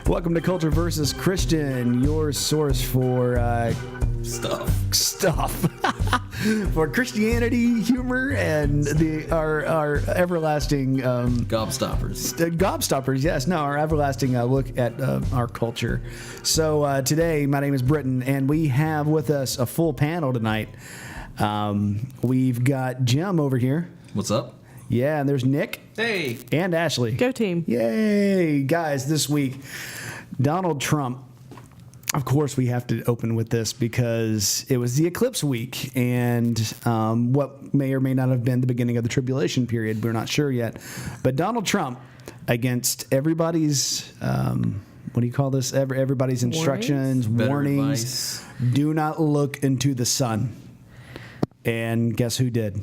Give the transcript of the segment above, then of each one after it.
Welcome to Culture versus Christian, your source for stuff for Christianity, humor, and our everlasting gobstoppers. Gobstoppers, yes. No, our everlasting look at our culture. So today, my name is Briton, and we have with us a full panel tonight. We've got Jim over here. What's up? Yeah, and there's Nick. Hey. And Ashley. Go team. Yay. Guys, this week, Donald Trump. Of course, we have to open with this because it was the eclipse week and what may or may not have been the beginning of the tribulation period. We're not sure yet. But Donald Trump, against everybody's, what do you call this? Everybody's instructions, warnings. Do not look into the sun. And guess who did?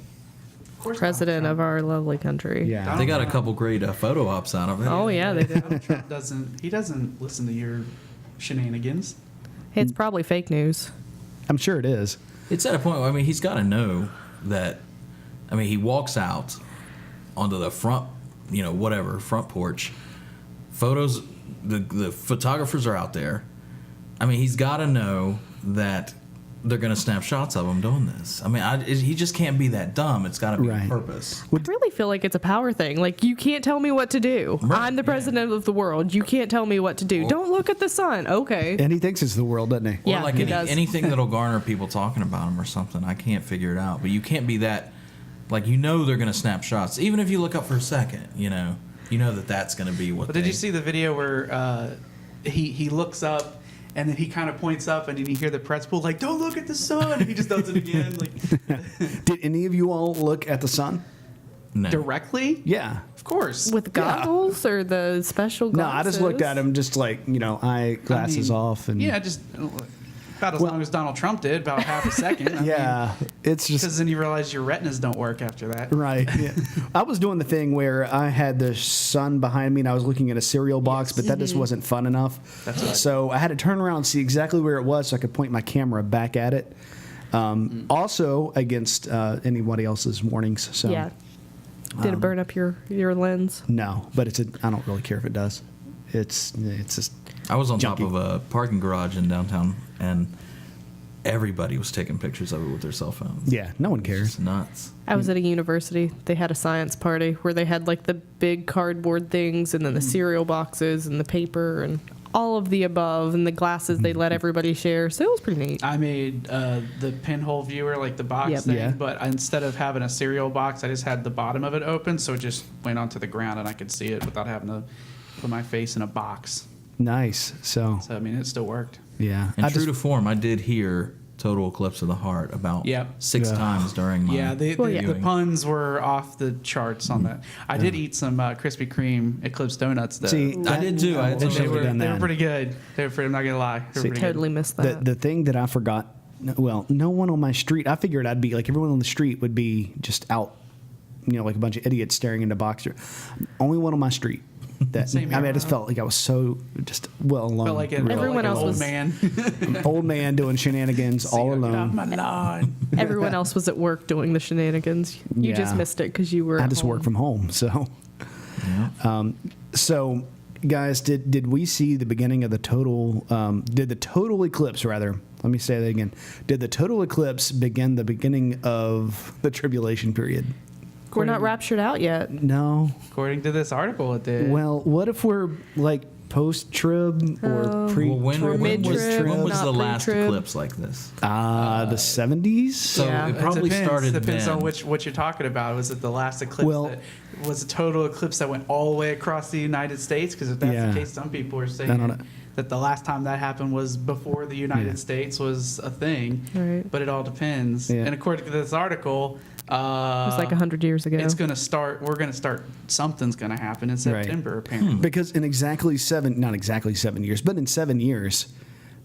President of our lovely country. Yeah. They got a couple great photo ops out of it. Oh, yeah, they do. Trump doesn't listen to your shenanigans. It's probably fake news. I'm sure it is. It's at a point where, I mean, he's got to know that, I mean, he walks out onto the front, front porch. Photos, the photographers are out there. I mean, he's got to know that they're going to snap shots of him doing this. I mean, he just can't be that dumb. It's got to be a purpose. I really feel like it's a power thing. Like, you can't tell me what to do. Right. I'm the president of the world. You can't tell me what to do. Don't look at the sun. Okay. And he thinks it's the world, doesn't he? Yeah, or like he does. anything that'll garner people talking about him or something. I can't figure it out. But you can't be that, like, they're going to snap shots. Even if you look up for a second, you know that that's going to be what. But did you see the video where he looks up and then he kind of points up and then you hear the press pull like, "Don't look at the sun." And he just does it again. Like, did any of you all look at the sun? No. Directly? Yeah. Of course. With goggles or the special glasses? No, I just looked at him just like, eye glasses off. And yeah, just about as long as Donald Trump did, about half a second. It's just because then you realize your retinas don't work after that. Right. Yeah. I was doing the thing where I had the sun behind me and I was looking at a cereal box, but that just wasn't fun enough. That's right. So I had to turn around and see exactly where it was so I could point my camera back at it. Also against anybody else's warnings. So Yeah. Did it burn up your lens? no, but I don't really care if it does. It's just I was on junky. top of a parking garage in downtown, and everybody was taking pictures of it with their cell phones. Yeah, no one cares. It's nuts. I was at a university. They had a science party where they had like the big cardboard things and then the cereal boxes and the paper and all of the above and the glasses they let everybody share. So it was pretty neat. I made the pinhole viewer, like the box thing, Yeah. but instead of having a cereal box, I just had the bottom of it open, so it just went onto the ground and I could see it without having to put my face in a box. Nice. So I mean, it still worked. yeah. And true to form, I did hear Total Eclipse of the Heart about 6 times during my Yeah, the viewing. puns were off the charts on that. I did eat some Krispy Kreme Eclipse donuts, though. See, I did too. I had some they should've were done that. pretty good. I'm not going to lie. They were pretty Totally good. missed that. The thing that I forgot, well, no one on my street. I figured I'd be like everyone on the street would be just out, like a bunch of idiots staring into boxer. Only one on my street. That Same here. I just felt like I was so just well alone. Felt like Everyone an else old was- man. old man doing shenanigans all Get off alone. my lawn. Everyone else was at work doing the shenanigans. You just Yeah. missed it because you were I at just home. work from home, so. So, guys, did we see the beginning of the total? Did the total eclipse, rather? Let me say that again. Did the total eclipse begin the beginning of the tribulation period? We're not raptured out yet. No. According to this article, it did. Well, what if we're like post-trib or pre? Well, when was mid-trib, the not last pre-trib. eclipse like this? The 70s. So Yeah. it probably started Depends then. on what you're talking about. Was it the last eclipse Well- that was a total eclipse that went all the way across the United States? Because if that's Yeah. the case, some people are I don't saying know. that the last time that happened was before the United States was a thing. Right. But it all depends. Yeah. And according to this article, It was like 100 years ago. it's going to start. We're going to start. Something's going to happen in September, apparently. Because in not exactly 7 years, but in 7 years,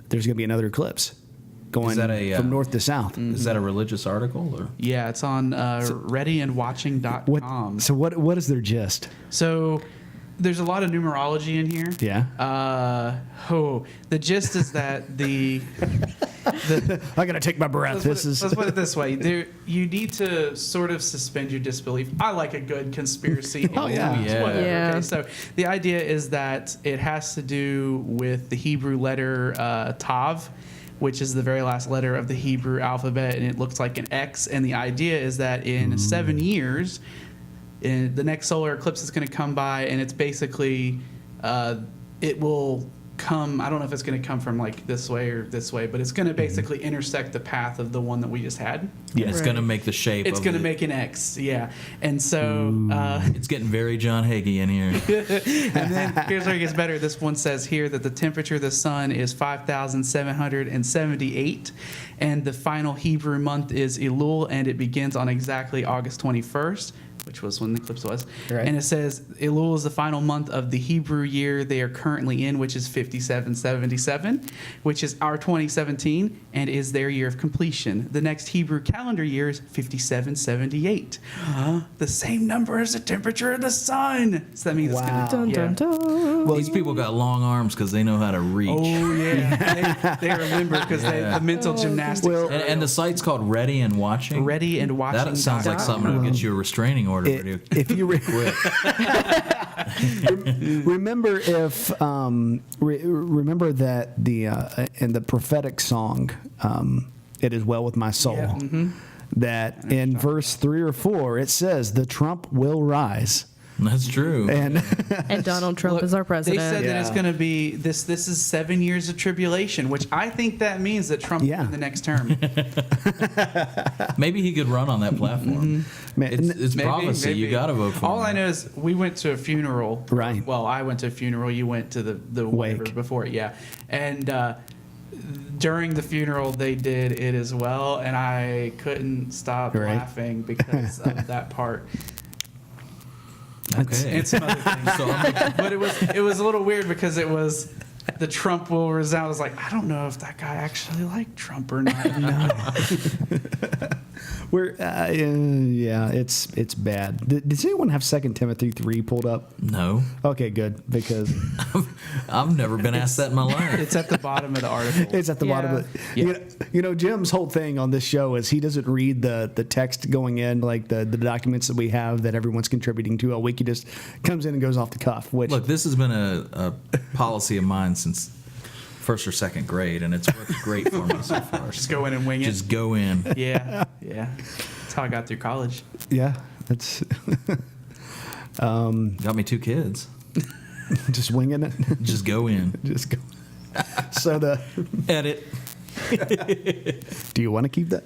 there's going to be another eclipse going Is that a, from north to south. Is that a religious article or? Yeah, it's on readyandwatching.com. What is their gist? So there's a lot of numerology in here. Yeah. The gist is that I gotta take my breath. Let's put it this way: you need to sort of suspend your disbelief. I like a good conspiracy. Oh, yeah. Yeah. Whatever, Yeah. Okay? So the idea is that it has to do with the Hebrew letter Tav, which is the very last letter of the Hebrew alphabet, and it looks like an X. And the idea is that in 7 years, the next solar eclipse is going to come by, and it's basically it will come. I don't know if it's going to come from like this way or this way, but it's going to basically intersect the path of the one that we just had. Yeah, it's Right. going to make the shape. It's of going to the- make an X, yeah. And so, It's getting very John Hagee in here. and then here's where it gets better. This one says here that the temperature of the sun is 5,778, and the final Hebrew month is Elul, and it begins on exactly August 21st, which was when the eclipse was. Right. And it says Elul is the final month of the Hebrew year they are currently in, which is 5777, which is our 2017, and is their year of completion. The next Hebrew calendar year is 5778. The same number as the temperature of the sun. So that means Wow. it's going Dun, to dun, dun. These people got long arms because they know how to reach. Oh yeah, they are limber because the mental gymnastics. Well- are And the site's called Ready and Watching. ready and watching. That sounds like something that'll get you a restraining order. pretty If you quick. remember remember that the in the prophetic song, "It Is Well With My Soul," Yeah, that in verse 3 or 4 it says the trump will rise, That's true. and And Donald Trump Look, is our They president. said that it's Yeah. going to be this. This is 7 years of tribulation, which I think that means that Trump will Yeah. win the next term. Maybe he could run on that platform. Man, It's Maybe, prophecy. maybe. You got to vote for All him. I know is we went to a funeral. Right. Well, I went to a funeral. You went to the whatever Wake. before it. Yeah. And during the funeral, they did it as well, and I couldn't stop Right. laughing because of that part. Okay. And some other things. So I'm- But it was a little weird because it was the Trump will resound. I was like, I don't know if that guy actually liked Trump or not. we're yeah, it's bad. Does anyone have 2 Timothy 3 pulled up? no, Okay, good, because I've never been asked that in my life. It's at the bottom of the article. it's at the bottom of it. Yeah. You know, Jim's whole thing on this show is he doesn't read the text going in, like the documents that we have that everyone's contributing to a week. He just comes in and goes off the cuff, which Look, this has been a policy of mine since first or second grade, and it's worked great for me so far. Just go in and wing it. Just go in. Yeah, yeah. That's how I got through college. yeah, that's Got me 2 kids. just winging it. Just go in. Just go. So Edit. do you want to keep that?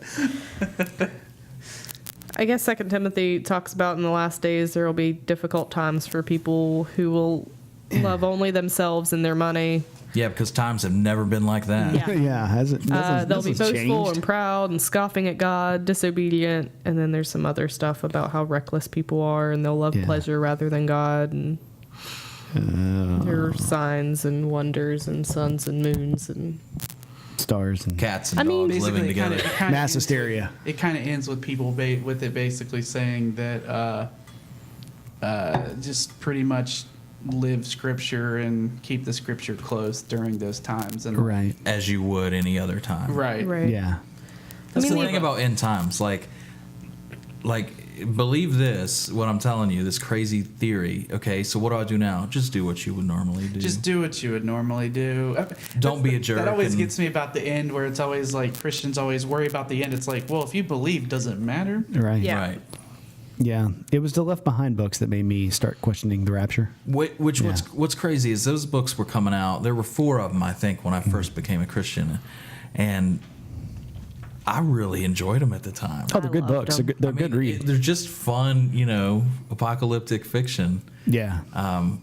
I guess 2 Timothy talks about in the last days there will be difficult times for people who will love only themselves and their money. Yeah, because times have never been like that. Yeah. Yeah, has it? They'll be has boastful changed? and proud and scoffing at God, disobedient, and then there's some other stuff about how reckless people are and they'll love Yeah. pleasure rather than God, and there are signs and wonders and suns and moons and Stars and Cats and I mean, dogs living Basically, together. mass hysteria. It kind of ends with people with it basically saying that just pretty much live Scripture and keep the Scripture close during those times. And Right. As you would any other time. right, right. Yeah. That's I mean, the thing about end times. Like, believe this, what I'm telling you, this crazy theory. Okay, so what do I do now? Just do what you would normally do. Just do what you would normally do. Don't be a jerk That always and- gets me about the end, where it's always like Christians always worry about the end. It's like, well, if you believe, does it matter? Right. Yeah. Right. Yeah. It was the Left Behind books that made me start questioning the rapture. Which Yeah. what's crazy is those books were coming out. There were 4 of them, I think, when I first became a Christian, and I really enjoyed them at the time. Oh, they're good loved books. them. They're I good mean, read. They're just fun, apocalyptic fiction. Yeah.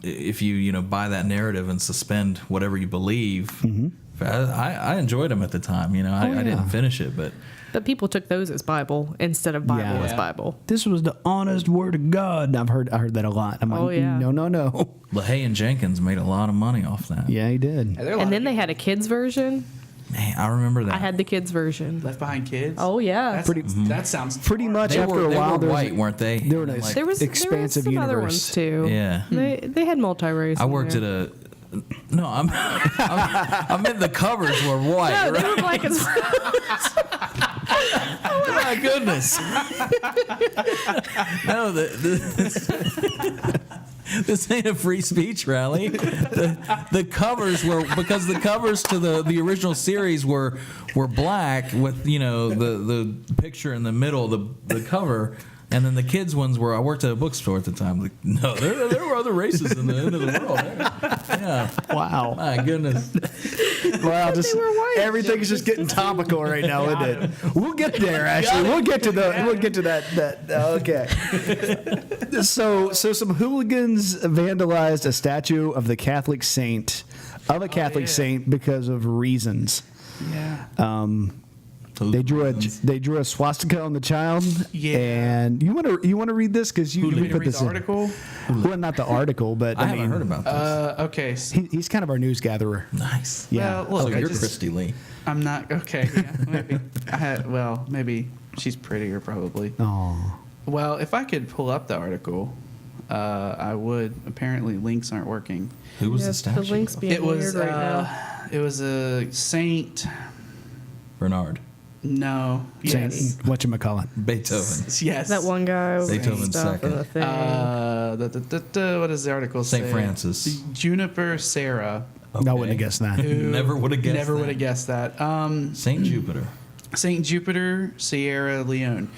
If you buy that narrative and suspend whatever you believe, Mm-hmm. I enjoyed them at the time. I Oh, yeah. didn't finish it, but But people took those as Bible instead of Bible Yeah. as Bible. This was the honest word of God. I heard that a lot. I'm like, Oh, yeah. no. LaHaye and Jenkins made a lot of money off that. Yeah, he did. And then they had a kids version. Man, I remember that. I had the kids version. Left Behind Kids. Oh yeah. That sounds Pretty much they after were, a they while, were there was white, weren't they? they were And, nice. like, There was expansive some other universe. ones too. Yeah. They had multi-race. I in worked there. No, I meant the covers were white. No, they right? were black as Oh my goodness! No, this ain't a free speech rally. The covers were because the covers to the original series were black with the picture in the middle, the cover. And then the kids' ones were, I worked at a bookstore at the time. Like, no, there were other races in the end of the world. Yeah. Wow. My goodness. Wow, just were white. everything's just getting topical right now, isn't it? We'll get there, Ashley. We'll get to that. Okay. So some hooligans vandalized a statue of the Catholic saint, saint, because of reasons. Yeah. They drew a swastika on the child. Yeah. And you want to read this because you Want me to put read this the in. article? Well, not the article, but I haven't heard about this. Okay. He's kind of our news gatherer. Nice. Yeah. Well, look, So I you're just- Christy Lee. I'm not okay. Yeah, maybe. Maybe she's prettier, probably. Oh. Well, if I could pull up the article, I would. Apparently, links aren't working. Who was the The statue? link's being It was. weird right now. It was a saint. Bernard. No. Saint, Yes. whatchamacallit. Beethoven. Yes. That one guy with Beethoven's stuff in the thing. What does the article say? St. Francis. Juniper Sarah. I wouldn't have guessed that. Who Never would have guessed Never that. would have guessed that. Saint Jupiter. Saint Jupiter, Sierra Leone.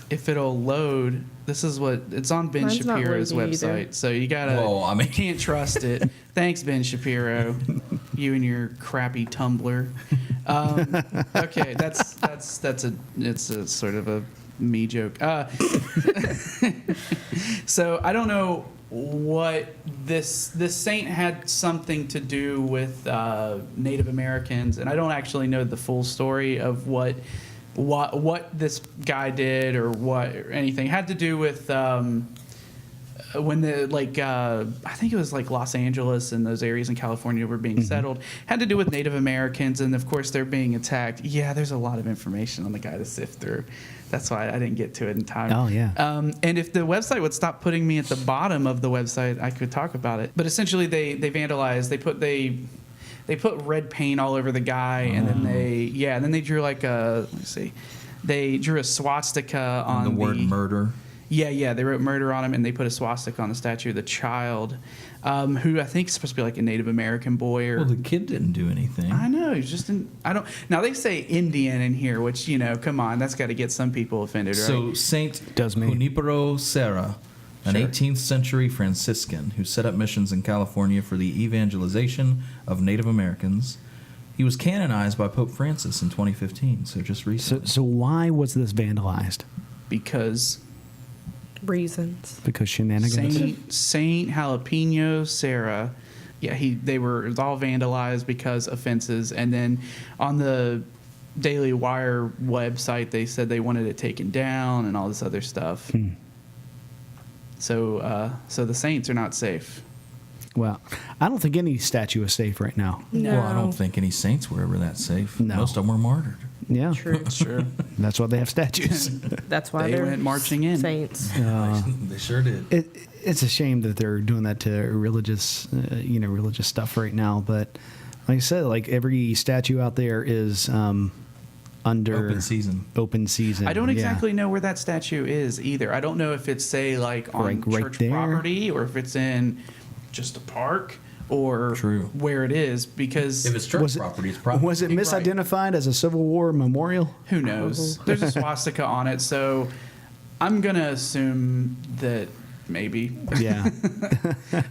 If it'll load, this is what it's on Ben Mine's not Shapiro's loading website. either. So you gotta. Well, I mean- can't trust it. Thanks, Ben Shapiro. You and your crappy Tumblr. Okay, that's it's a sort of a me joke. So I don't know what this saint had something to do with Native Americans, and I don't actually know the full story of what this guy did or what or anything. It had to do with when I think it was like Los Angeles and those areas in California were being settled. Had to do with Native Americans, and of course they're being attacked. Yeah, there's a lot of information on the guy to sift through. That's why I didn't get to it in time. Oh, yeah. And if the website would stop putting me at the bottom of the website, I could talk about it. But essentially, they vandalized. They put red paint all over the guy, and then they drew like a they drew a swastika on the word murder. Yeah, they wrote murder on him, and they put a swastika on the statue of the child, who I think is supposed to be like a Native American boy or. Well, the kid didn't do anything. I know, he's just now they say Indian in here, which, come on, that's got to get some people offended, right? So Saint Does me. Junipero Serra, an Sure. 18th century Franciscan who set up missions in California for the evangelization of Native Americans. He was canonized by Pope Francis in 2015, so just recently. So why was this vandalized? Because Reasons. Because shenanigans. Saint Jalapeno Sarah, it was all vandalized because offenses, and then on the Daily Wire website they said they wanted it taken down and all this other stuff. So the saints are not safe. Well, I don't think any statue is safe right now. No. Well, I don't think any saints were ever that safe. No. Most of them were martyred. Yeah, True. Sure. that's why they have statues. That's why They they're went marching in. saints. They sure did. It's a shame that they're doing that to religious, religious stuff right now. But like I said, like every statue out there is under Open season. Open season. I don't yeah. exactly know where that statue is either. I don't know if it's say like on Right church there. property or if it's in just a park or True. where it is, because If it's church Was it- property, it's probably. Was it Right. misidentified as a Civil War memorial? who knows? There's a swastika on it, so I'm gonna assume that maybe. Yeah.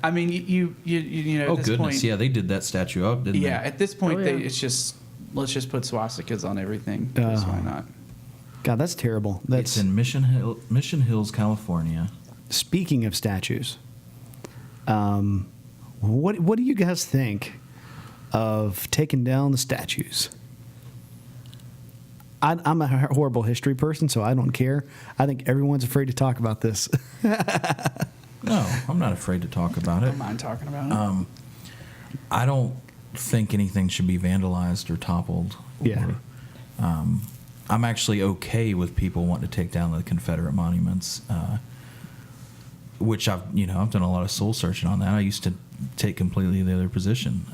I mean, you know. Oh At this goodness, point, yeah, they did that statue up, didn't yeah. they? At this point, Oh, yeah. it's just let's just put swastikas on everything. 'Cause why not? God, that's terrible. It's That's in Mission Hills, California. speaking of statues. What do you guys think of taking down the statues? I'm a horrible history person, so I don't care. I think everyone's afraid to talk about this. No, I'm not afraid to talk about I it. don't mind talking about it. I don't think anything should be vandalized or toppled. Yeah. I'm actually okay with people wanting to take down the Confederate monuments, which I've done a lot of soul searching on that. I used to take completely the other position.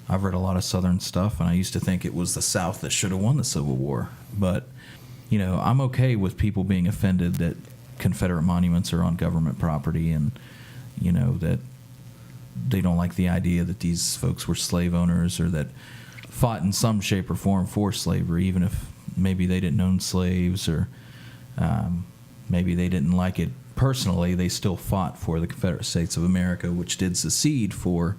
I've read a lot of Southern stuff, and I used to think it was the South that should have won the Civil War. But, I'm okay with people being offended that Confederate monuments are on government property, and, that they don't like the idea that these folks were slave owners or that fought in some shape or form for slavery, even if maybe they didn't own slaves or maybe they didn't like it personally. They still fought for the Confederate States of America, which did secede for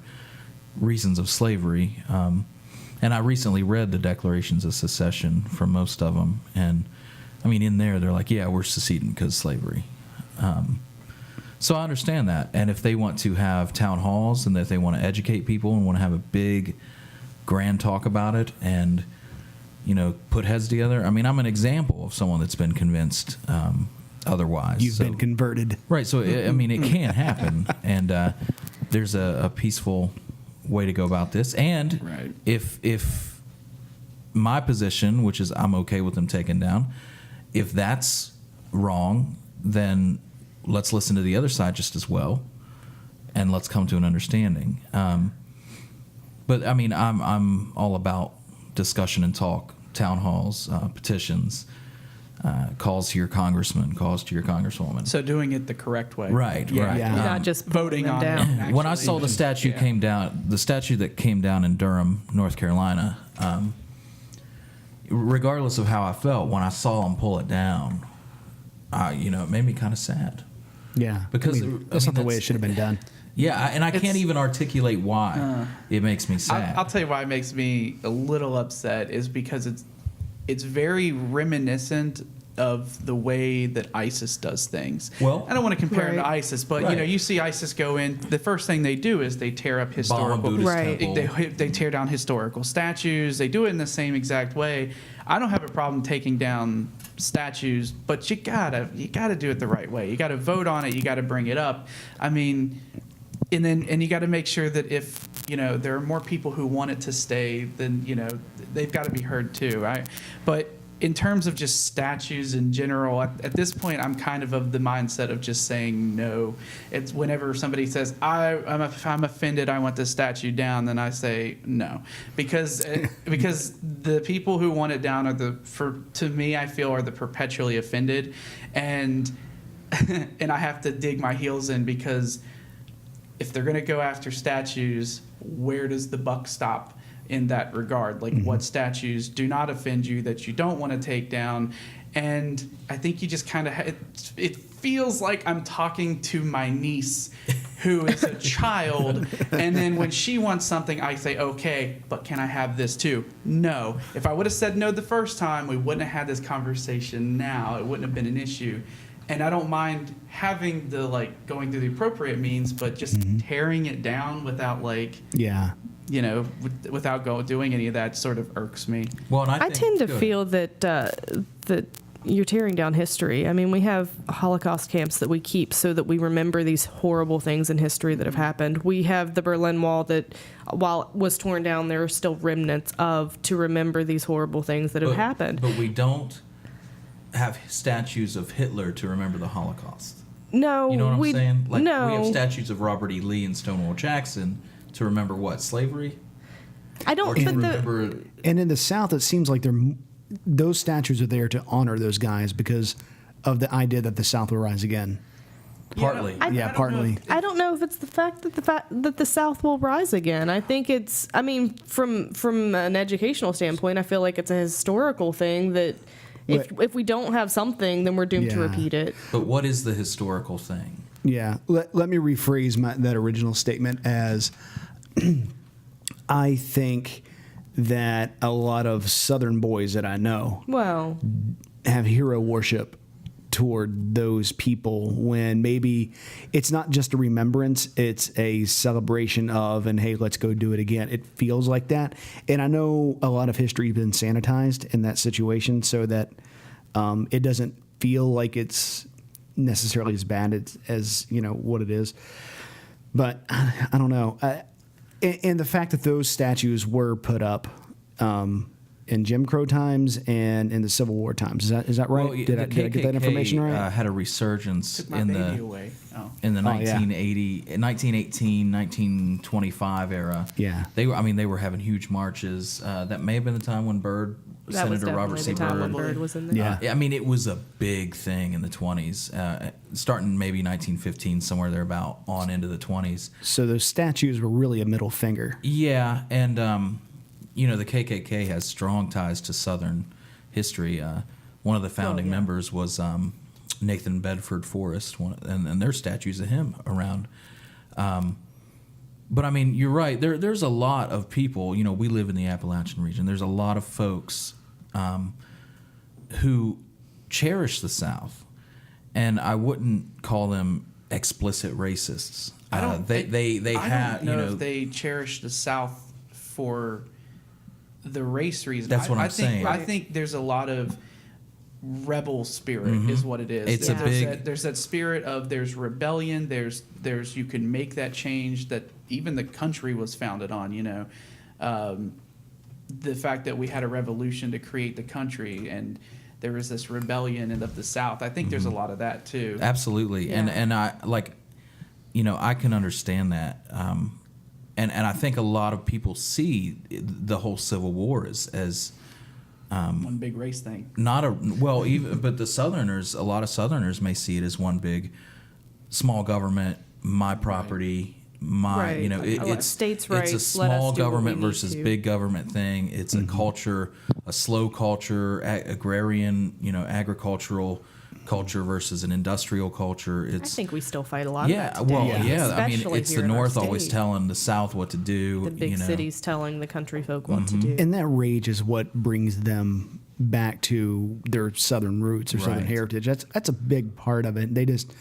reasons of slavery. And I recently read the Declarations of Secession from most of them, and in there they're like, yeah, we're seceding because of slavery. So I understand that, and if they want to have town halls and that they want to educate people and want to have a big grand talk about it and put heads together, I'm an example of someone that's been convinced otherwise. You've been converted. Right, so it can happen, and there's a peaceful way to go about this. And Right. if my position, which is I'm okay with them taken down, if that's wrong, then let's listen to the other side just as well, and let's come to an understanding. But I'm all about discussion and talk, town halls, petitions, calls to your congressman, calls to your congresswoman. So doing it the correct way. Right. Yeah. Not just Voting them on down. it. When I saw the statue the statue that came down in Durham, North Carolina, regardless of how I felt, when I saw them pull it down, it made me kind of sad. Yeah. Because that's not the way it should have been done. Yeah, and I can't even articulate why it makes me sad. I'll tell you why it makes me a little upset is because it's very reminiscent of the way that ISIS does things. Well, I don't want to compare them to Right. ISIS, but Right. you see ISIS go in. The first thing they do is they tear up Bomb a historical. Buddhist Right. temple. They tear down historical statues. They do it in the same exact way. I don't have a problem taking down statues, but you gotta do it the right way. You gotta vote on it. You gotta bring it up. And you got to make sure that if there are more people who want it to stay, then they've got to be heard too. But in terms of just statues in general, at this point, I'm kind of the mindset of just saying no. It's whenever somebody says I'm offended, I want this statue down, then I say no, because the people who want it down to me, I feel are the perpetually offended, and and I have to dig my heels in because if they're going to go after statues, where does the buck stop in that regard? Like, what statues do not offend you that you don't want to take down? And I think you just kind of it feels like I'm talking to my niece who is a child, and then when she wants something, I say, okay, but can I have this too? No. If I would have said no the first time, we wouldn't have had this conversation now. It wouldn't have been an issue. And I don't mind having going through the appropriate means, but just tearing it down without without doing any of that sort of irks me. Well, and I tend to feel that that you're tearing down history. We have Holocaust camps that we keep so that we remember these horrible things in history that have happened. We have the Berlin Wall that, while it was torn down, there are still remnants of to remember these horrible things that have happened. But we don't have statues of Hitler to remember the Holocaust. No, You know what I'm saying? We no. have statues of Robert E. Lee and Stonewall Jackson to remember what? Slavery? I don't. Or to But remember... And in the South, it seems like those statues are there to honor those guys because of the idea that the South will rise again. Partly. Partly. I don't know if it's the fact that the South will rise again. I think it's. From an educational standpoint, I feel like it's a historical thing that. If we don't have something, then we're doomed to Yeah. repeat it. But what is the historical thing? Yeah. Let me rephrase that original statement as I think that a lot of Southern boys that I know Well, have hero worship toward those people when maybe it's not just a remembrance, it's a celebration of, and hey, let's go do it again. It feels like that. And I know a lot of history has been sanitized in that situation so that it doesn't feel like it's necessarily as bad as what it is. But I don't know. And the fact that those statues were put up in Jim Crow times and in the Civil War times. Is that right? Well, did I get that information right? Had a resurgence Took my in baby the away. in the Oh, yeah. 1918, 1925 era. Yeah. They were having huge marches. That may have been the time when That was Senator Robert definitely C. the time when Byrd. Byrd was in there. Yeah. I mean, it was a big thing in the 20s, starting maybe 1915, somewhere there about on into the 20s. So those statues were really a middle finger. Yeah, and the KKK has strong ties to Southern history. One of the founding members was Nathan Bedford Forrest, and there's statues of him around. But I mean, you're right. There's a lot of people. We live in the Appalachian region. There's a lot of folks who cherish the South, and I wouldn't call them explicit racists. I don't know if they cherish the South for the race reason. That's what I'm saying. I think there's a lot of rebel spirit is what it is. There's that spirit of there's rebellion. There's you can make that change that even the country was founded on. The fact that we had a revolution to create the country and there was this rebellion of the South. I think there's a lot of that too. Absolutely, Yeah. and I I can understand that, and I think a lot of people see the whole Civil War as One big race thing. but a lot of Southerners may see it as one big small government, my property, Right. it's states' it's a rights, let us small do what we government need versus to. big government thing. It's a culture, a slow culture, agrarian, agricultural culture versus an industrial culture. I think we still fight a lot of that today. I mean, especially it's here the in our North always state. telling the South what to do. The big cities telling the country folk what Mm-hmm. to do. And that rage is what brings them back to their Southern roots or Southern Right. heritage. That's a big part of it. They just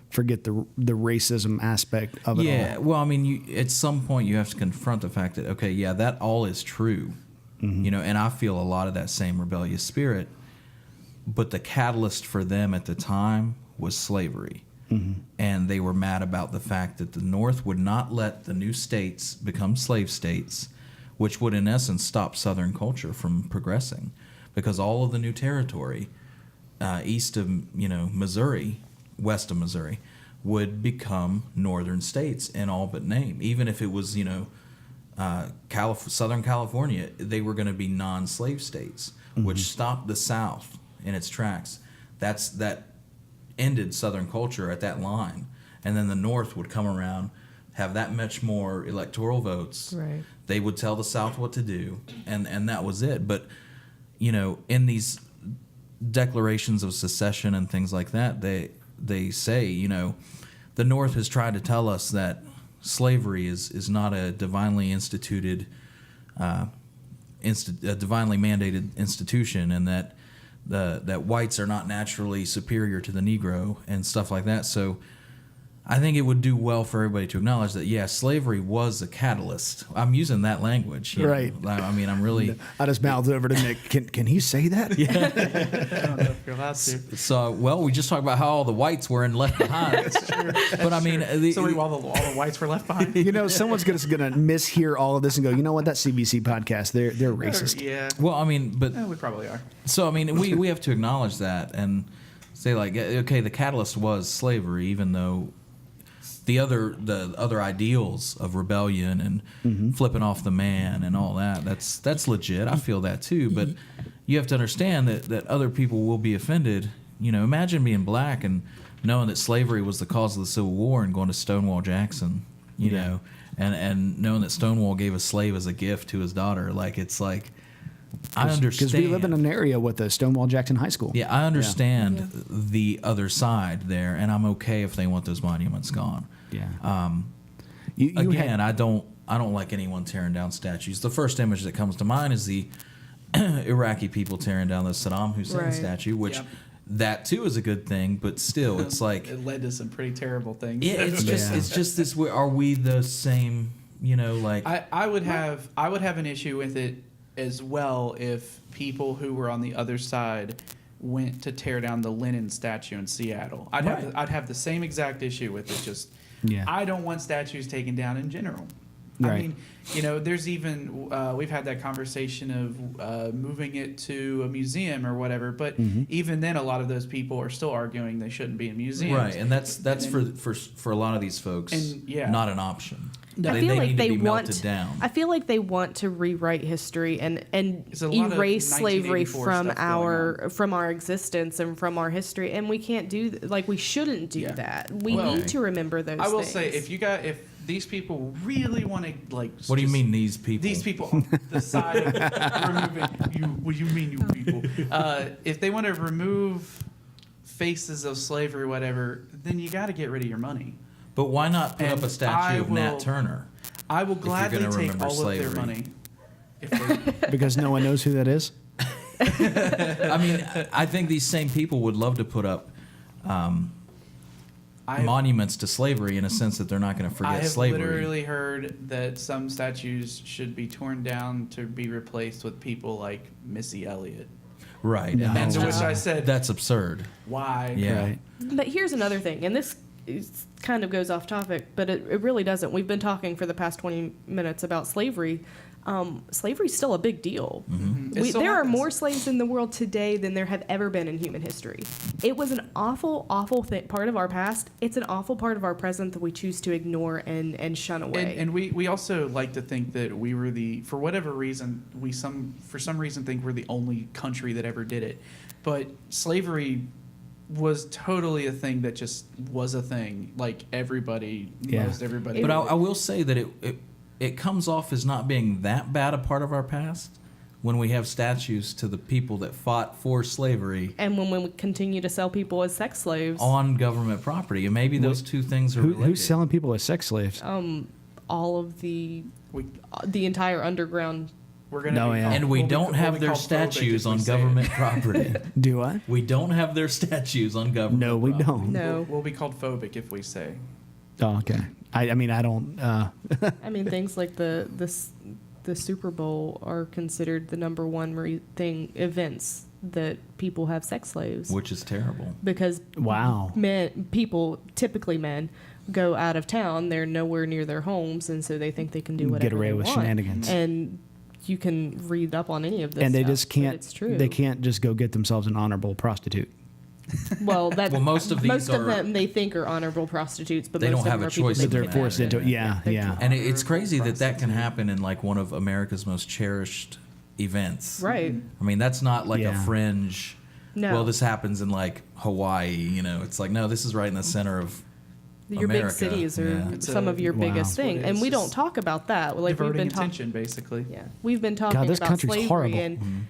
forget the racism aspect of it Yeah, all. well, I mean, at some point you have to confront the fact that that all is true, and I feel a lot of that same rebellious spirit, but the catalyst for them at the time was slavery, and they were mad about the fact that the North would not let the new states become slave states, which would in essence stop Southern culture from progressing, because all of the new territory east of Missouri, west of Missouri, would become northern states in all but name. Even if it was, Southern California, they were going to be non-slave states, which stopped the South in its tracks. That ended Southern culture at that line. And then the North would come around, have that much more electoral votes. Right. They would tell the South what to do, and that was it. But, in these declarations of secession and things like that, they say, the North has tried to tell us that slavery is not a divinely instituted, a divinely mandated institution, and that that whites are not naturally superior to the Negro and stuff like that. So I think it would do well for everybody to acknowledge that, slavery was a catalyst. I'm using that language. Right. I mean, I'm really... I just mouthed over to Nick. Can he say that? I don't know if you're allowed to. So, we just talked about how all the whites were and left behind. That's true. But I mean... All the whites were left behind? Someone's gonna mishear all of this and go, you know what, that CVC podcast, they're racist. Yeah. Well, I mean, but... We probably are. So, I mean, we have to acknowledge that and say, the catalyst was slavery, even though the other ideals of rebellion and flipping off the man and all that's legit. I feel that too. But you have to understand that other people will be offended. Imagine being black and knowing that slavery was the cause of the Civil War and going to Stonewall Jackson, you know, and knowing that Stonewall gave a slave as a gift to his daughter. I understand. Because we live in an area with a Stonewall Jackson High School. Yeah, I understand the other side there, and I'm okay if they want those monuments gone. Yeah. I don't like anyone tearing down statues. The first image that comes to mind is the Iraqi people tearing down the Saddam Hussein Right. statue, which that too is a good thing, but still, it's like It led to some pretty terrible things. it's just this. Are we the same? I would have an issue with it as well if people who were on the other side went to tear down the Lenin statue in Seattle. I'd have the same exact issue with it. I don't want statues taken down in general. I Right. mean, there's even we've had that conversation of moving it to a museum or whatever. But even then, a lot of those people are still arguing they shouldn't be in museums. Right, and that's for a lot of these folks not an option. No. I feel like need to they be want. melted down. I feel like they want to rewrite history and There's a lot of erase slavery 1984 from stuff going our existence and from our history, and we can't do we shouldn't do Yeah. that. We Well, need to remember those. I will things. say, if these people really want to What do you mean these people? These people on the side of removing you. What do you mean, you people? If they want to remove faces of slavery, or whatever, then you got to get rid of your money. But why not put up And a statue of Nat will- Turner? I will gladly gonna take remember all of their slavery. money. If they, Because no one knows who that is. I mean, I think these same people would love to put up monuments to slavery in a sense that they're not going to I forget have slavery. literally heard that some statues should be torn down to be replaced with people like Missy Elliott. Right, No. and that's To which just- I said, that's absurd. why? Yeah. Right. But here's another thing, and this kind of goes off topic, but it really doesn't. We've been talking for the past 20 minutes about slavery. Slavery's still a big deal. It still There are happens. more slaves in the world today than there have ever been in human history. It was an awful, awful part of our past. It's an awful part of our present that we choose to ignore and shun away. And we also like to think that we were for whatever reason, for some reason think we're the only country that ever did it. But slavery was totally a thing that just was a thing. Like most everybody. But did I will say that it comes off as not being that bad a part of our past when we have statues to the people that fought for slavery And when we continue to sell people as sex slaves, on government property. And maybe those two things are related. Who's selling people as sex slaves? all of the we, entire underground. we're gonna No, be yeah. called- And we we'll be- don't we'll have be their called phobic statues if we on say it. government property. Do what? We don't have their statues on government No, we property. don't. No. We'll be called phobic if we say. Oh, okay. I mean, I don't. I mean, things like the Super Bowl are considered the number one events that people have sex slaves Which is terrible. because Wow. typically men, go out of town. They're nowhere near their homes, and so they think they can do whatever Get away they with want. shenanigans. And you can read up on any of this, And they stuff, just but can't. It's true. They can't just go get themselves an honorable prostitute. Well, most of these most of are- them they think are honorable prostitutes, but They most don't of have them a are people choice they But they're in can't forced that. into it. Yeah, They yeah. And it's crazy that can Prostitute. happen in like one of America's most cherished events. Right. I mean, that's not like Yeah. a fringe. No. Well, this happens in like Hawaii. It's like no, this is right in the center of Your America. big cities are Yeah. It's some a- of your Wow. biggest That's what thing, it and is. we It's don't talk about that. Like we've Diverting been talking. attention, basically. Yeah, we've been talking this about country's slavery horrible.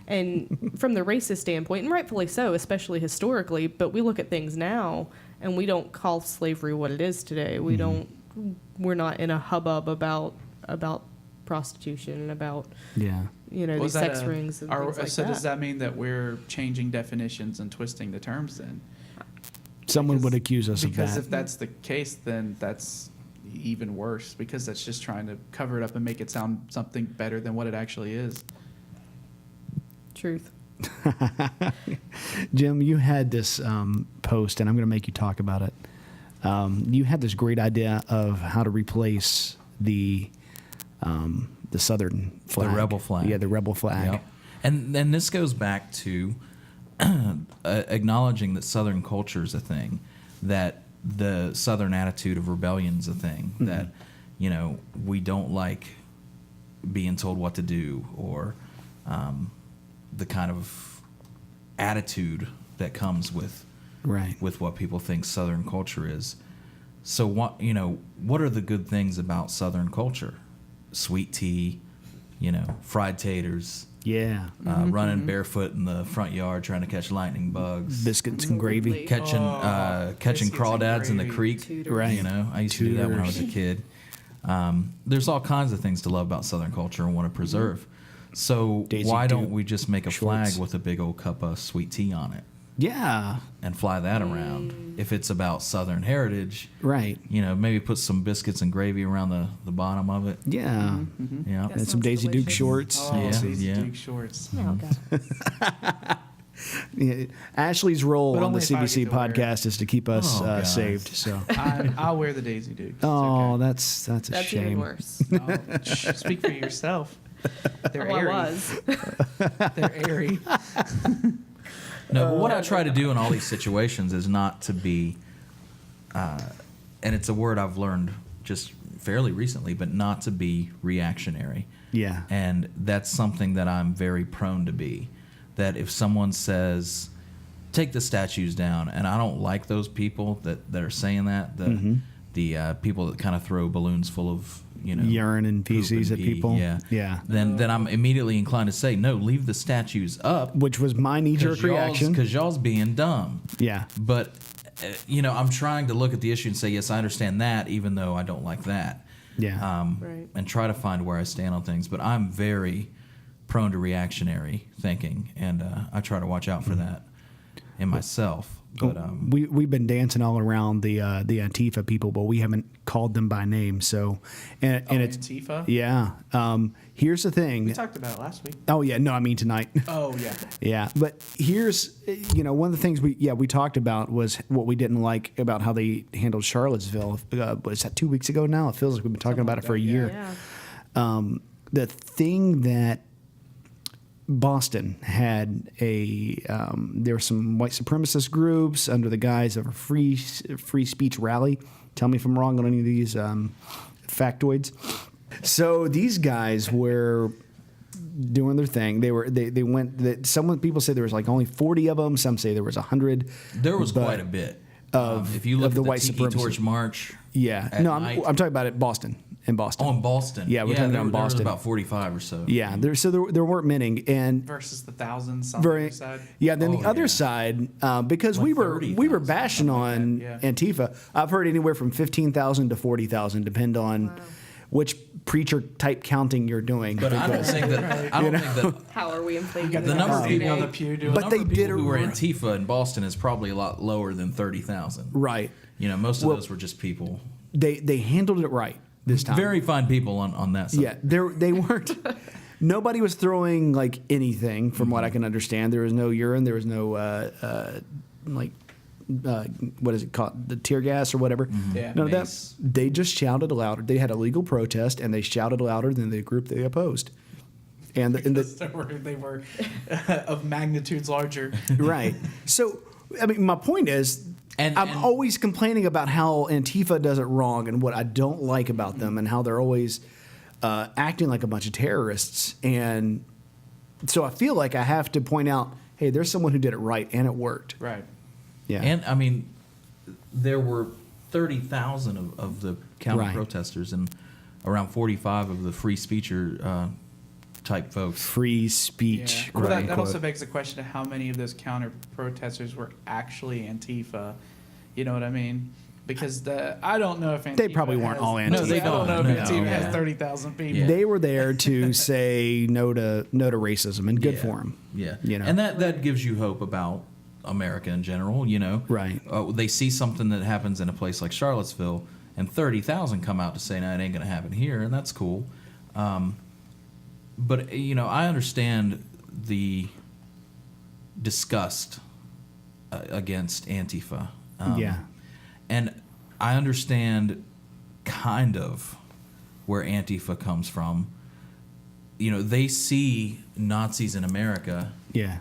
and from the racist standpoint, and rightfully so, especially historically. But we look at things now, and we don't call slavery what it is today. We don't. We're not in a hubbub about prostitution and about Yeah. these Was that sex rings and are- things like so that. does that mean that we're changing definitions and twisting the terms then? Someone Because- would accuse us of Because that. if that's the case, then that's even worse because that's just trying to cover it up and make it sound something better than what it actually is. Truth. Jim, you had this post, and I'm going to make you talk about it. You had this great idea of how to replace the Southern flag, rebel flag. Yeah, the rebel flag. Yep. And this goes back to acknowledging that Southern culture is a thing, that the Southern attitude of rebellion is a thing, that we don't like being told what to do, or the kind of attitude that comes with Right. what people think Southern culture is. So what are the good things about Southern culture? Sweet tea, fried taters, Yeah. running barefoot in the front yard trying to catch lightning bugs, Biscuits and gravy. catching biscuits and crawdads in the gravy. creek. Tutors. Right. I used to do that when I was a kid. There's all kinds of things to love about Southern culture and want to preserve. So Daisy why don't Duke we just make a shorts. flag with a big old cup of sweet tea on it Yeah. and fly that around? If it's about Southern heritage, Right. maybe put some biscuits and gravy around the bottom of it. Yeah. Yeah. That And some sounds Daisy Duke delicious. shorts. Oh, Yeah, Daisy yeah. Duke shorts. Oh, God. Yeah, Ashley's role But on the only if I CVC get to wear it. podcast is to keep us Oh, God. saved. So, I'll wear the Daisy Duke. It's oh, okay. that's a That's shame. even worse. No, speak for yourself. They're Oh, I airy. was. They're airy. No, but what I try to do in all these situations is not to be, and it's a word I've learned just fairly recently, but not to be reactionary. Yeah. And that's something that I'm very prone to be. That if someone says, take the statues down, and I don't like those people that are saying that, the people that kind of throw balloons full of, Urine and poop feces at pee, people. Yeah. Yeah. Then I'm immediately inclined to say, no, leave the statues up. Which was my knee-jerk reaction. Because y'all's being dumb. Yeah. But, I'm trying to look at the issue and say, yes, I understand that, even though I don't like that. Yeah. Right. And try to find where I stand on things. But I'm very prone to reactionary thinking, and I try to watch out for that in myself. But we've been dancing all around the Antifa people, but we haven't called them by name. So, and it's Antifa? Yeah. Here's the thing. We talked about it last week. Oh yeah, no, I mean tonight. Oh, yeah. Yeah, but here's one of the things we talked about was what we didn't like about how they handled Charlottesville. Was that 2 weeks ago now? It feels like we've been talking about it for a year. Yeah. The thing that Boston had there were some white supremacist groups under the guise of a free speech rally. Tell me if I'm wrong on any of these factoids. So these guys were doing their thing. They went. Some people say there was like only 40 of them. Some say there was 100. there was quite a bit. If you look of the at the white Tiki supremacists. Torch March, Yeah. at No, I'm night- talking about it Boston. In Boston. Oh, in Boston. Yeah, we're talking there, about there was Boston. about 45 or so. Yeah. There weren't many, and Versus the thousands on the very other side. yeah. Then Oh, the other yeah. side, because Like we were 30,000, bashing on yeah. Antifa. I've heard anywhere from 15,000 to 40,000, depend on which preacher type counting you're doing. But I don't think that. I don't think that. How are we inflating Got The the number number of of people on people- the pew doing But number they of people did who were a- Antifa in Boston is probably a lot lower than 30,000. Right. Most of Well, those were just people. They handled it right this time. Very fine people on that side. Yeah, they weren't. Nobody was throwing like anything, from what I can understand. There was no urine. There was no what is it called? The tear gas or whatever. Yeah. None of Mace. that. They just shouted louder. They had a legal protest, and they shouted louder than the group they opposed. And they were of magnitudes larger. right. So, I mean, my point is, And- I'm and- always complaining about how Antifa does it wrong and what I don't like about them and how they're always acting like a bunch of terrorists. And so I feel like I have to point out, hey, there's someone who did it right and it worked. Right. Yeah. And I mean, there were 30,000 of the counter Right. protesters and around 45 of the free speecher type folks. free speech. Yeah. Well, quote that unquote. also begs the question of how many of those counter protesters were actually Antifa. You know what I mean? Because I don't know if Antifa They probably weren't has- all No, they I don't know don't. if No. Antifa Yeah. has 30,000 people. Yeah. They were there to say no to racism, and good Yeah. for them. Yeah. You know. And that gives you hope about America in general, Right. They see something that happens in a place like Charlottesville, and 30,000 come out to say, no, it ain't going to happen here, and that's cool. But, I understand the disgust against Antifa. Yeah. And I understand kind of where Antifa comes from. They see Nazis in America Yeah.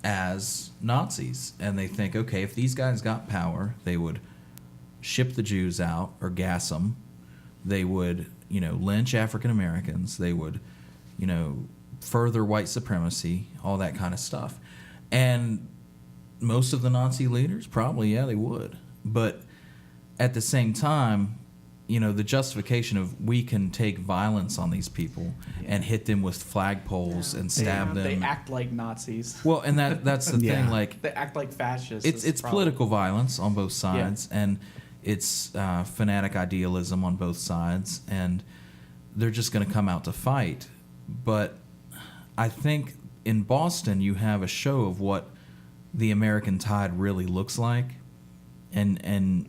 as Nazis, and they think, okay, if these guys got power, they would ship the Jews out or gas them. They would, lynch African Americans. They would, further white supremacy, all that kind of stuff. And most of the Nazi leaders, probably, yeah, they would. But at the same time, the justification of we can take violence on these people and hit them with flagpoles and stab them. They act like Nazis. Well, and that's the Yeah. thing. Like, They act like fascists. it's is the problem. political violence on both sides, and it's fanatic idealism on both sides, and they're just going to come out to fight. But I think in Boston you have a show of what the American tide really looks like, and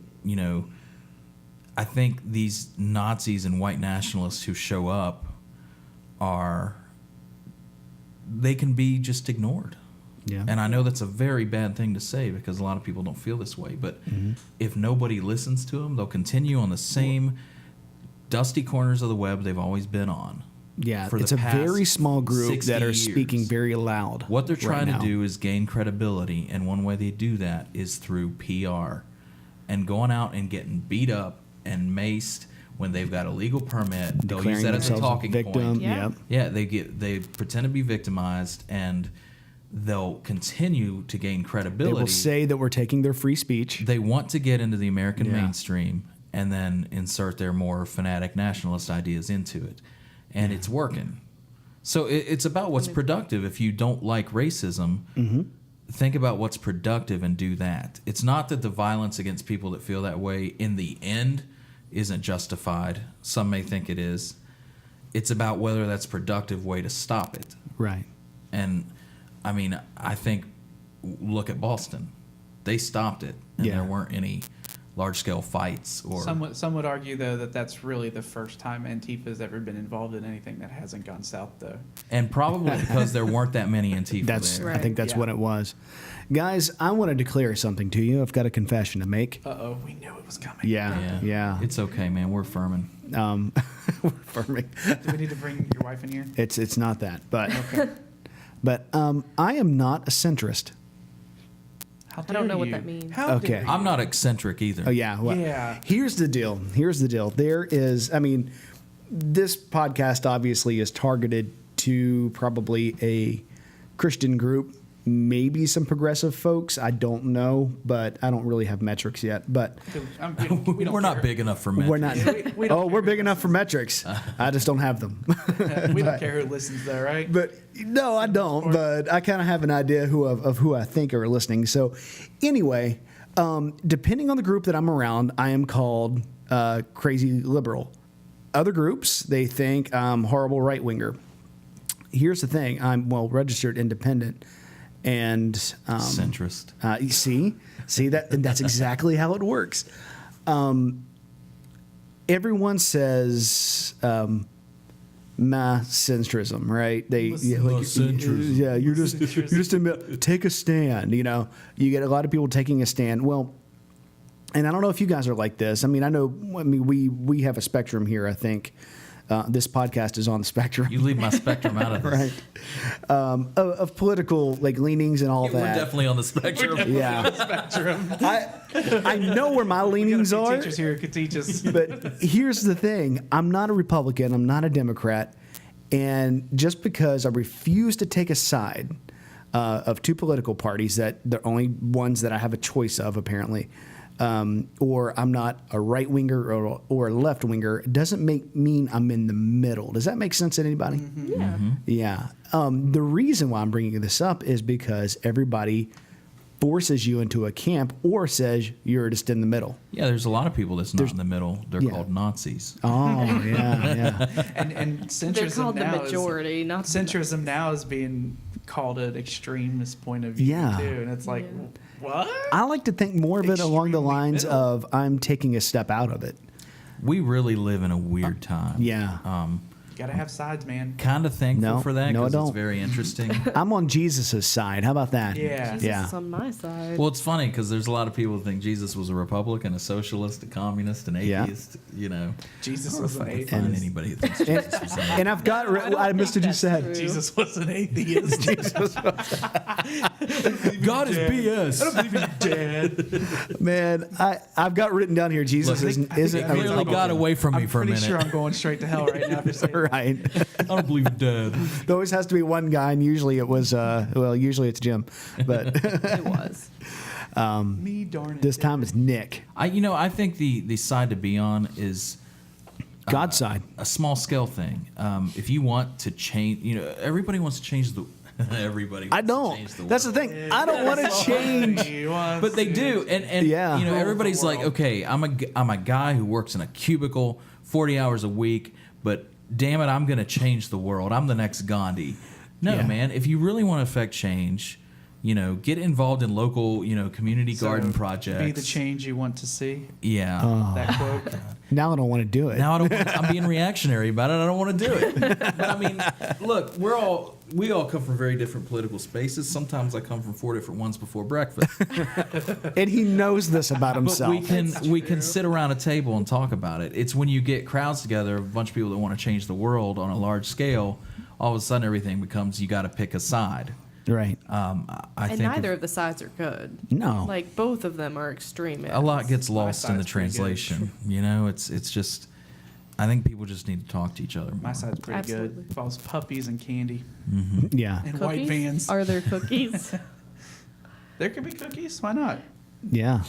I think these Nazis and white nationalists who show up they can be just ignored. Yeah. And I know that's a very bad thing to say because a lot of people don't feel this way. But if nobody listens to them, they'll continue on the same dusty corners of the web they've always been on. Yeah, for it's the a past very small group 60 that are years. speaking very loud. What they're trying right to now. do is gain credibility, and one way they do that is through PR and going out and getting beat up and maced when they've got a legal permit. They'll use Declaring that as a themselves talking victim. point. Yeah. Yep. Yeah, they pretend to be victimized, and they'll continue to gain They credibility. will say that we're taking their free speech. They want to get into the American Yeah. mainstream and then insert their more fanatic nationalist ideas into it, and it's working. So it's about what's productive. If you don't like racism, think about what's productive and do that. It's not that the violence against people that feel that way in the end isn't justified. Some may think it is. It's about whether that's a productive way to stop it. Right. And I mean, I think look at Boston. They stopped it, and Yeah. there weren't any large-scale fights or Some would argue, though, that that's really the first time Antifa's ever been involved in anything that hasn't gone south, though. and probably because there weren't that many Antifa That's. there. I think that's Yeah. what it was. Guys, I want to declare something to you. I've got a confession to make. Uh-oh, we knew it was coming. Yeah. It's okay, man. We're firming. We're affirming. Do we need to bring your wife in here? It's not that, but Okay. but I am not a centrist. How I don't know dare what you? that means. How Okay. dare you? I'm not eccentric either. Oh yeah. Well, Yeah. Here's the deal. There is. I mean, this podcast obviously is targeted to probably a Christian group, maybe some progressive folks. I don't know, but I don't really have metrics yet. But We don't We're not care. big enough for men. we're not. we don't We're care. big enough for metrics. I just don't have them. We don't care who listens, though, right? But no, I don't. But I kind of have an idea of who I think are listening. So anyway, depending on the group that I'm around, I am called crazy liberal. Other groups, they think I'm horrible right winger. Here's the thing: I'm registered independent, and Centrist. you see that, and that's exactly how it works. Everyone says my centrism, right? centrism. Yeah, you're just take a stand. You know, you get a lot of people taking a stand. Well, and I don't know if you guys are like this. I mean, we have a spectrum here. I think this podcast is on the spectrum. You leave my spectrum out of this. Right, of political leanings and all We're that. definitely on the spectrum. Yeah, Spectrum. I know where my leanings We got a few are, teachers here who could teach us. but here's the thing: I'm not a Republican. I'm not a Democrat, and just because I refuse to take a side of two political parties that they're only ones that I have a choice of, apparently. Or I'm not a right winger or a left winger, it doesn't mean I'm in the middle. Does that make sense to anybody? Yeah. Yeah. The reason why I'm bringing this up is because everybody forces you into a camp or says you're just in the middle. Yeah, there's a lot of people that's not in the middle. They're Yeah. called Nazis. Oh, yeah. And centrism They're called the now majority, not the centrism now is being called an extremist point of view Yeah. too, and it's like, Yeah. what? I like to think more of it along the Extremely lines middle. of I'm taking a step out of it. We really live in a weird time. Yeah. You gotta have sides, man. Kind of thankful No, for that no, I because it's don't. very interesting. I'm on Jesus' side. How about that? Yeah. Jesus Yeah. is on my side. Well, it's funny because there's a lot of people who think Jesus was a Republican, a socialist, a communist, an Yeah. atheist. You know, Jesus was an atheist. find anybody who thinks Jesus was an atheist. And I've got. I missed what you said. Jesus was an atheist. God is BS. I don't believe in dead. Man, I've got written down here. Jesus Look, isn't He a clearly Republican. got away from me I'm for a pretty minute. sure I'm going straight to hell right now for saying that. Right. I don't believe in dead. There always has to be one guy, and usually it was. Usually it's Jim, but It was. Me darn it. this time it's Nick. I think the side to be on is God's side. a small scale thing. If you want to change, everybody wants to change the. Everybody. I Wants don't. To change the That's the world. thing. I don't want to change. He wants But they to- do, and Yeah. you know, Rule the everybody's like, world. okay, I'm a guy who works in a cubicle 40 hours a week, but damn it, I'm going to change the world. I'm the next Gandhi. No, Yeah. man. If you really want to affect change, get involved in local, community garden So, projects. Be the change you want to see. Yeah. That quote. Now I don't want to do it. Now I'm being reactionary about it. I don't want to do it. But I mean, look, we all come from very different political spaces. Sometimes I come from 4 different ones before breakfast. And he knows this about himself. But we can sit around a table and talk about it. It's when you get crowds together, a bunch of people that want to change the world on a large scale, all of a sudden everything becomes you got to pick a side. Right. I And think neither of the sides are good. No. Like both of them are extreme. a lot gets lost in the side's pretty good. translation. It's just I think people just need to talk to each other more. My side's pretty Absolutely. good. Involves puppies and candy Yeah. and white Cookies? vans. Are there cookies? There could be cookies. Why not? Yeah.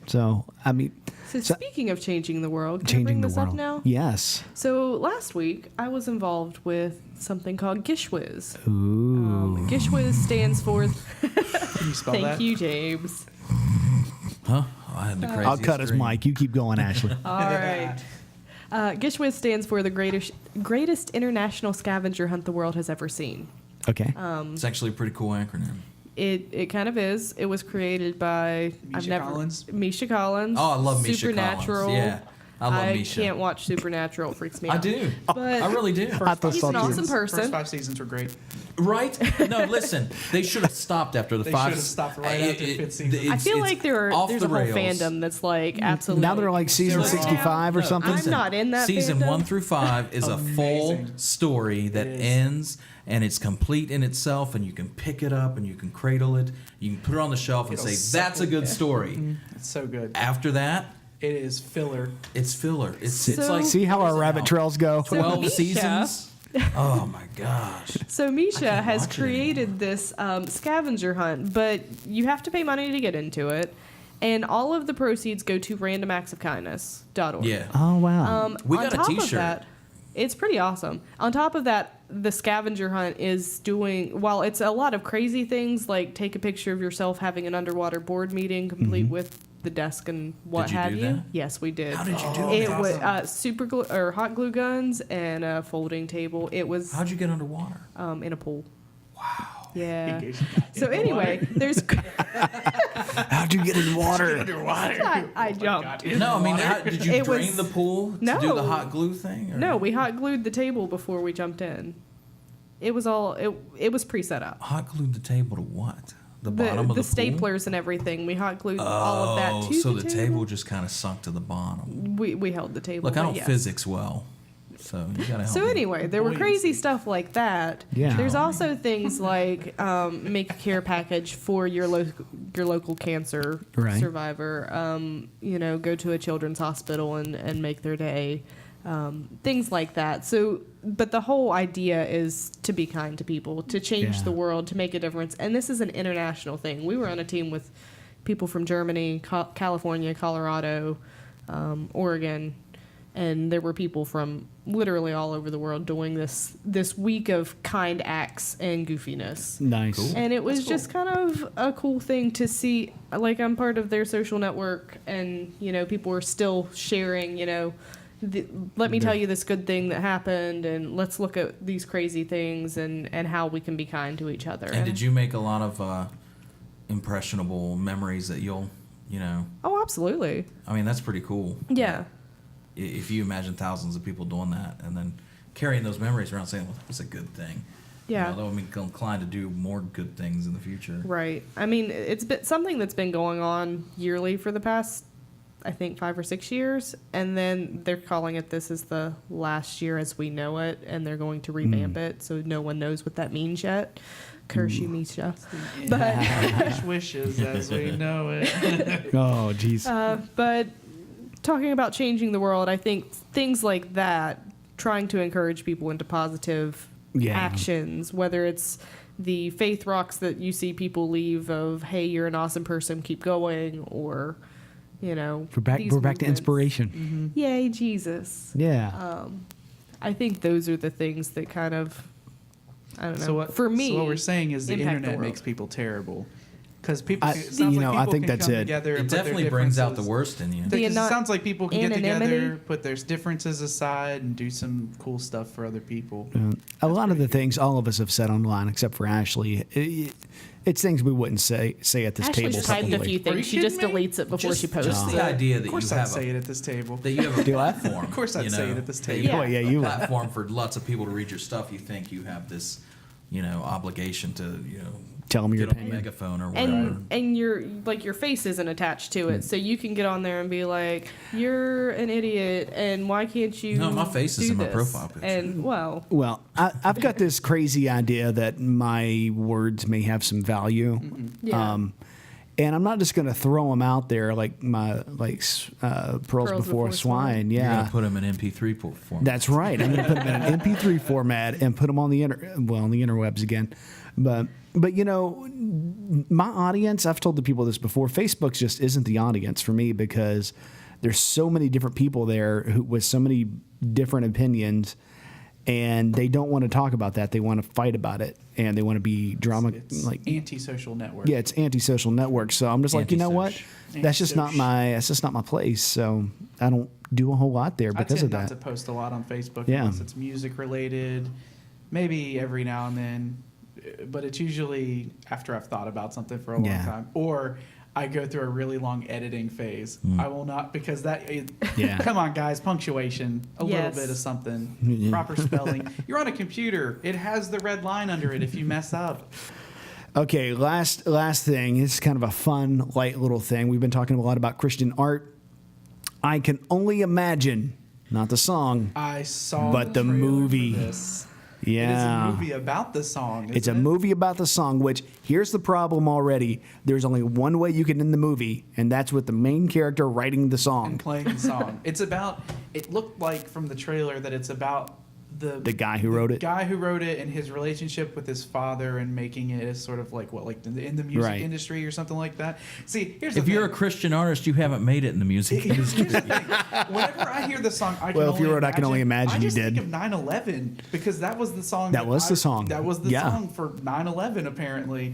So, I mean, So speaking of changing the world, can I changing bring the this world. up now? Yes. So last week I was involved with something called Gish Wish. Ooh. Gish Wish stands for Can you spell thank that? you, James. Huh? I had the craziest I'll cut his dream. mic. You keep going, Ashley. All right. Gish Wish stands for the greatest international scavenger hunt the world has ever seen. Okay. It's actually a pretty cool acronym. It kind of is. It was created by Misha Collins? Misha Collins. Oh, I love Misha Supernatural. Collins. Yeah, I love Misha. can't watch Supernatural. It freaks me out. I do. But I really do. I thought he's so an too. awesome person. First 5 seasons were great. Right? No, listen. They should have stopped after the They 5. should have stopped right after the 5th season. I feel it's like off there's the a whole rails. fandom that's like absolutely. Now they're like season They're 65 or No, something. I'm not in that Season fandom. 1 through 5 is a full Amazing. story that It is. ends and it's complete in itself, and you can pick it up and you can cradle it. You can put it on the shelf and It'll say, suck "That's a it. good story." It's so good. After that, It is filler. it's filler. It's So- like See how what our is it rabbit now? trails go? 12 Misha- seasons. Oh my gosh. So Misha can't has watch it created this scavenger hunt, but you have to pay money to get into it, and all of the proceeds go to randomactsofkindness.org. Yeah. Oh, wow. We on got a top of t-shirt. that, it's pretty awesome. On top of that, the scavenger hunt is doing, while it's a lot of crazy things like take a picture of yourself having an underwater board meeting complete with the desk and what Did you have do you. that? Yes, we did. How did you do It that? was super glue or hot glue guns and a folding table. It was How'd you get underwater? in a pool. Wow. Yeah. In So the anyway, water. there's How'd you get in water? I jumped. No, I mean, did you It drain was- the pool to No. do the hot glue thing? Or? No, we hot glued the table before we jumped in. It was all it was pre-set up. Hot glued the table to what? The bottom of The the pool? staplers and everything. We hot glued all of that to so the the table just kind of sunk to the bottom. We held the table. Look, I but don't yes. physics well, so you gotta help So me. anyway, there were crazy stuff like that. Yeah. There's also things like make a care package for your local cancer Right. survivor. Go to a children's hospital and make their day. Things like that. So, but the whole idea is to be kind to people, to change Yeah. the world, to make a difference. And this is an international thing. We were on a team with people from Germany, California, Colorado, Oregon, and there were people from literally all over the world doing this week of kind acts and goofiness. Nice. Cool. And it was That's cool. just kind of a cool thing to see. Like, I'm part of their social network, and people are still sharing. Let me tell you this good thing that happened, and let's look at these crazy things and how we can be kind to each other. And did you make a lot of impressionable memories that you'll, Oh, absolutely. I mean, that's pretty cool. Yeah. If you imagine thousands of people doing that and then carrying those memories around saying, well, that was a good thing. Yeah. They'll be inclined to do more good things in the future. Right. I mean, it's been something that's been going on yearly for the past, I think, 5 or 6 years, and then they're calling it this is the last year as we know it, and they're going to revamp it, so no one knows what that means yet. Curse you, Misha. But Gish wishes as we know it. Oh, jeez. but talking about changing the world, I think things like that, trying to encourage people into positive Yeah. actions, whether it's the faith rocks that you see people leave of, hey, you're an awesome person, keep going, or We're back. these We're back to movements. inspiration. Yay, Jesus. Yeah. I think those are the things that kind of, I don't know. For me, so what we're saying is the impact the internet world. makes people terrible. Because people, I- it sounds you like know, people I think can that's come it. together and It put their definitely brings out the differences- worst in you. The Because it sounds like people can get anonymity. together, put their differences aside, and do some cool stuff for other people. A lot of the things all of us have said online, except for Ashley, it's things we wouldn't say at this Ashley's table. typed a probably. few Are you things. She just kidding me? deletes it before she posts Just it. the idea that Of course you I'd have say it at this table. that you have a Do I? platform. Of course I'd you say know, it at this that table. you Oh, have yeah, a you would. platform for lots of people to read your stuff. You think you have this, obligation to, Tell them your get on a opinion. megaphone or whatever. And your face isn't attached to it, so you can get on there and be like, "You're an idiot," and why can't you? No, my face is do in my this?" profile picture. And Well, I've got this crazy idea that my words may have some value. yeah. And I'm not just going to throw them out there like pearls before swine. You're Yeah. gonna put them in MP3 format. That's right. I'm going to put them in an MP3 format and put them on the on the interwebs again. But my audience, I've told the people this before, Facebook just isn't the audience for me because there's so many different people there with so many different opinions, and they don't want to talk about that. They want to fight about it, and they want to be drama It's like antisocial network. yeah, it's antisocial network. So I'm just like, you know what? Antisocial. That's just not my place. So I don't do a whole lot there I because tend of not that. to post a lot on Facebook Yeah. unless it's music related. Maybe every now and then, but it's usually after I've thought about something for a long Yeah. time, or I go through a really long editing phase. I will not because Yeah. Come on, guys, punctuation, a little Yes. bit of something, proper spelling. You're on a computer; it has the red line under it if you mess up. Okay, last thing. This is kind of a fun, light little thing. We've been talking a lot about Christian art. I can only imagine, not the song. I saw, But the trailer for movie. this. Yeah. It is a movie about the song. It's a isn't it? movie about the song, which here's the problem already. There's only one way you can end the movie, and that's with the main character writing the and song. playing the song. It's about. It looked like from the trailer that it's about the guy who wrote it? Guy who wrote it and his relationship with his father and making it as sort of like in the music Right. industry or something like that. See, here's the If thing. you're a Christian artist, you haven't made it in the music industry. Here's the thing. Whenever I hear the song, I can Well, if you only wrote I Can Only Imagine, I you just did. think of 9/11 because that was the song. That was the song. That was the Yeah. song for 9/11. Apparently,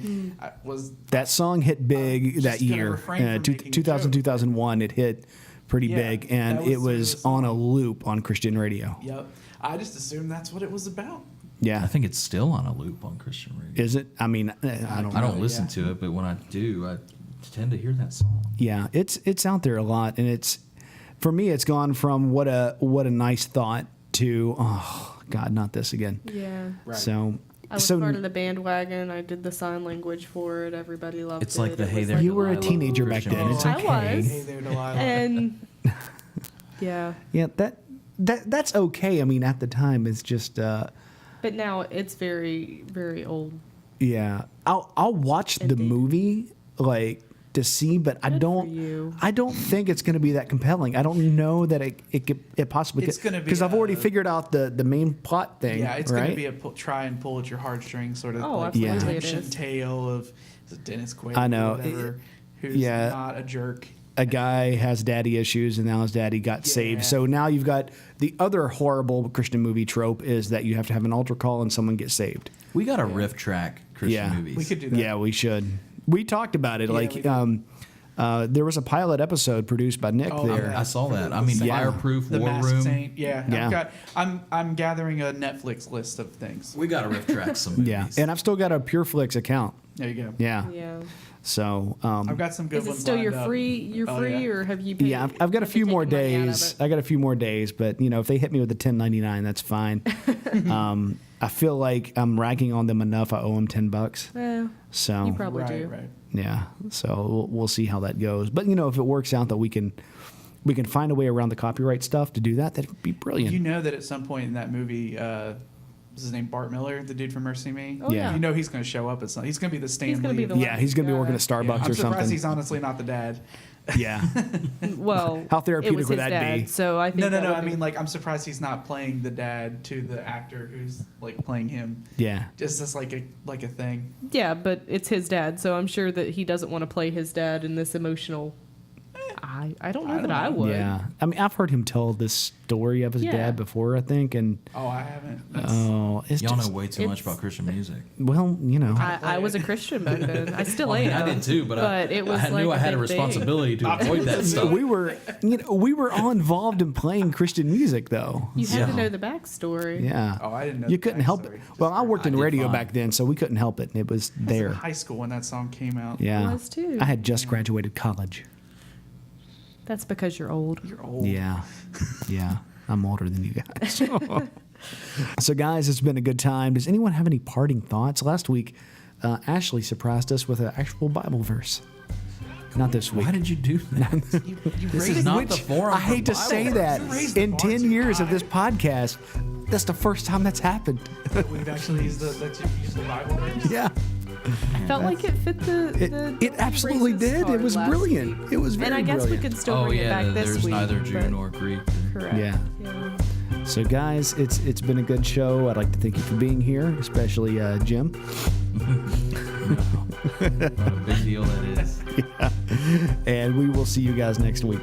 That song hit big just that gonna year. refrain from making a 2000, joke. 2001, it hit pretty Yeah, big, and that was it was sort of the on a song. loop on Christian radio. Yep. I just assumed that's what it was about. Yeah. I think it's still on a loop on Christian radio. Is it? I mean, I don't know. I don't listen to it, but when I do, I tend to hear that song. Yeah, it's out there a lot, and it's for me. It's gone from what a nice thought to oh God, not this again. Yeah. Right. So I was part of the bandwagon. I did the sign language for it. Everybody loved it. It's like the It Hey was There, like, you were a Delilah teenager back Christian then. It's music. I okay. was. Hey there, Delilah. And yeah, Yeah, that's okay. I mean, at the time, it's just but now it's very, very old. yeah. I'll watch the Indeed. movie like to see, but I Good for don't. you. I don't think it's going to be that compelling. I don't know that it possibly It's gonna be because I've already a- figured out the main plot thing. Yeah, it's right? going to be a try and pull at your heartstrings sort of Oh, like absolutely it redemption is. tale of is it Dennis Quaid I know. or whatever, who's Yeah. not a jerk. A guy has daddy issues, and now his daddy got saved. Yeah. So now you've got the other horrible Christian movie trope is that you have to have an altar call and someone gets saved. We got to riff track Christian Yeah. movies. We could do that. Yeah, we should. We talked about it. Yeah, like, we did. there was a pilot episode produced by Nick Oh, there. yeah. I saw For that. the I mean, Saint- Fireproof, The War Masked Room. Saint. Yeah, Yeah. I'm gathering a Netflix list of things. We got to riff track some movies. Yeah, and I've still got a PureFlix account. There you go. Yeah. Yeah. So I've got some good Is it ones. still lined your up. free? You're Oh, free, yeah. or have you paid? yeah, I've got a have few they more taken money out of days. it? I got a few more days, but if they hit me with a 10.99, that's fine. I feel like I'm ragging on them enough. I owe them $10. Well, So you probably Right, do. right. yeah, so we'll see how that goes. But if it works out that we can find a way around the copyright stuff to do that, that'd be brilliant. You know that at some point in that movie, what's his name? Bart Miller, the dude from Mercy Me. Oh, Yeah. You know he's going to show up at some. He's going to be the Stan He's gonna Lee be of the the- one. Yeah, he's gonna be working at Yeah, Starbucks I'm or surprised something. he's honestly not the dad. Yeah, Well, How it therapeutic was would his that dad, be? So I think No. that would I be- mean, like, I'm surprised he's not playing the dad to the actor who's like playing him. yeah. Just as like a thing. yeah, but it's his dad, so I'm sure that he doesn't want to play his dad in this emotional. I don't know that I would. Yeah, I mean, I've heard him tell this story of his Yeah. dad before, I think, and Oh, I haven't. it's Y'all just, know way too much it's- about Christian music. well, you know, I was a Christian back then. I still Well, I am. mean, I did too, but it was I knew like I had a big thing. responsibility to avoid that stuff. we were all involved in playing Christian music, though. You had Yeah. to know the backstory. Yeah. Oh, I didn't know You the couldn't help it. backstory. Well, I worked in I did radio fine. back then, so we couldn't help it. It was I was in there. high school when that song came out. Yeah. I was too. I had just graduated college. That's because you're old. You're old. Yeah. Yeah. I'm older than you guys. So, guys, it's been a good time. Does anyone have any parting thoughts? Last week, Ashley surprised us with an actual Bible verse. Not this week. Why did you do that? You This raised is the- not the forum. I for hate to Bible say verses. that. You raised the In bar 10 too years of high. this podcast, that's the first time that's happened. We've actually used the Bible verse. Yeah. Felt like it fit the It absolutely racist did. It card was last brilliant. week. It was very And I guess brilliant. we could still Oh bring it yeah, back this there's week. neither Jew but- nor Greek. Correct. Yeah. So, guys, it's been a good show. I'd like to thank you for being here, especially Jim. What a big deal that is. And we will see you guys next week.